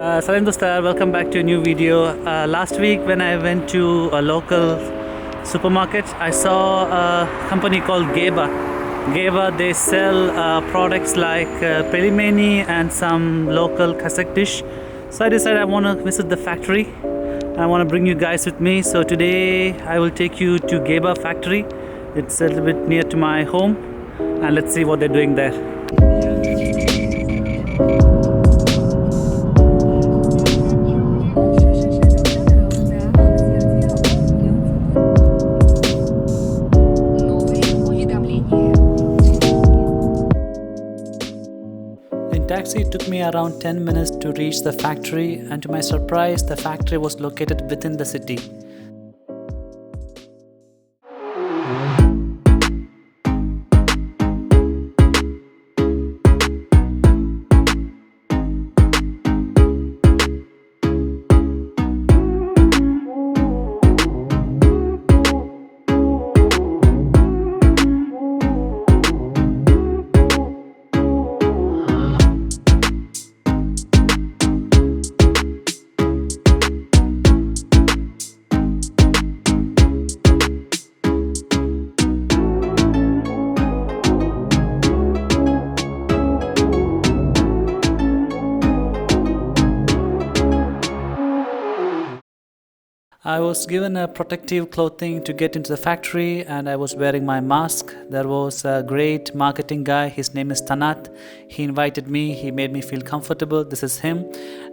Salim Dostar, welcome back to a new video. Last week when I went to a local supermarket, I saw a company called Geba. Geba, they sell products like pelimeni and some local Kazakh dish. So I decided I want to visit the factory. I want to bring you guys with me. So today I will take you to Geba factory. It's a little bit near to my home, and let's see what they're doing there. In taxi, it took me around 10 minutes to reach the factory, and to my surprise, the factory was located within the city. I was given a protective clothing to get into the factory, and I was wearing my mask. There was a great marketing guy, his name is Tanat. He invited me, he made me feel comfortable. This is him,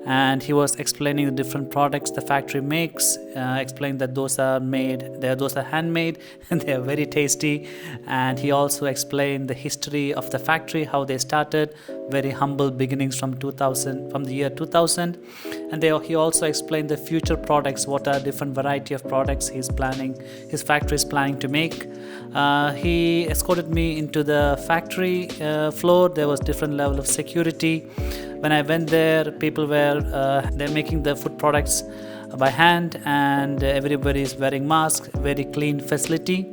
and he was explaining the different products the factory makes, explained that those are handmade and they are very tasty. And he also explained the history of the factory, how they started, very humble beginnings from the year 2000. And he also explained the future products, what are different variety of products his factory is planning to make. He escorted me into the factory floor. There was different level of security. When I went there, people were they're making the food products by hand, and everybody is wearing masks. Very clean facility.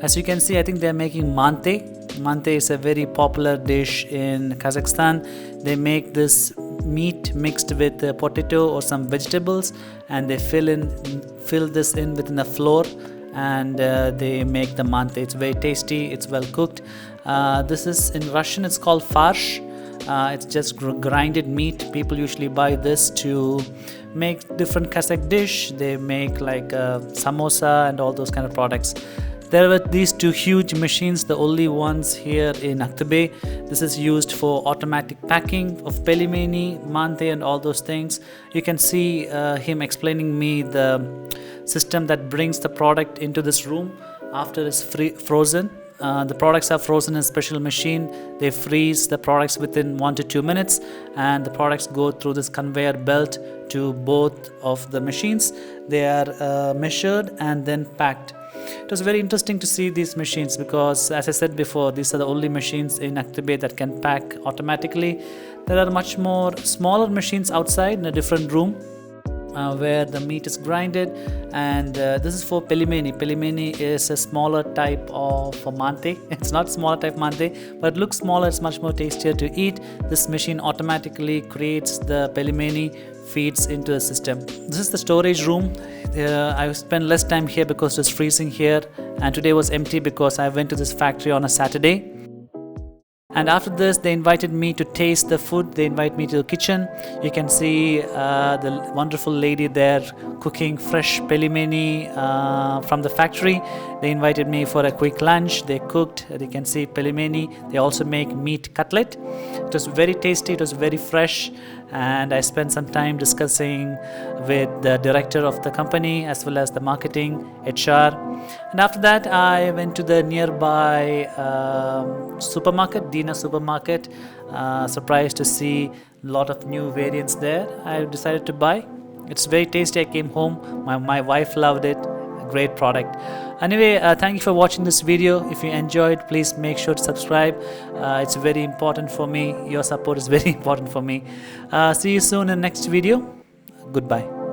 As you can see, I think they're making mante. Mante is a very popular dish in Kazakhstan. They make this meat mixed with potato or some vegetables, and they fill this in within the flour, and they make the mante. It's very tasty, it's well cooked. This is in Russian, it's called farsh. It's just grinded meat. People usually buy this to make different Kazakh dish. They make like samosa and all those kind of products. There were these two huge machines, the only ones here in Aktobe. This is used for automatic packing of pelimeni, mante and all those things. You can see him explaining me the system that brings the product into this room after it's frozen. The products are frozen in a special machine. They freeze the products within 1 to 2 minutes, and the products go through this conveyor belt to both of the machines. They are measured and then packed. It was very interesting to see these machines because, as I said before, these are the only machines in Aktobe that can pack automatically. There are much more smaller machines outside in a different room where the meat is grinded, and this is for pelimeni. Pelimeni is a smaller type of mante. It's not smaller type mante, but it looks smaller. It's much more tastier to eat. This machine automatically creates the pelimeni, feeds into the system. This is the storage room. I spent less time here because it was freezing here, and today was empty because I went to this factory on a Saturday. And after this, they invited me to taste the food. They invite me to the kitchen. You can see the wonderful lady there cooking fresh pelimeni from the factory. They invited me for a quick lunch. They cooked. You can see pelimeni. They also make meat cutlet. It was very tasty. It was very fresh. And I spent some time discussing with the director of the company as well as the marketing, HR. And after that, I went to the nearby supermarket, Dina supermarket. Surprised to see a lot of new variants there. I decided to buy. It's very tasty. I came home. My wife loved it. A great product. Anyway, thank you for watching this video. If you enjoyed, please make sure to subscribe. It's very important for me. Your support is very important for me. See you soon in the next video. Goodbye.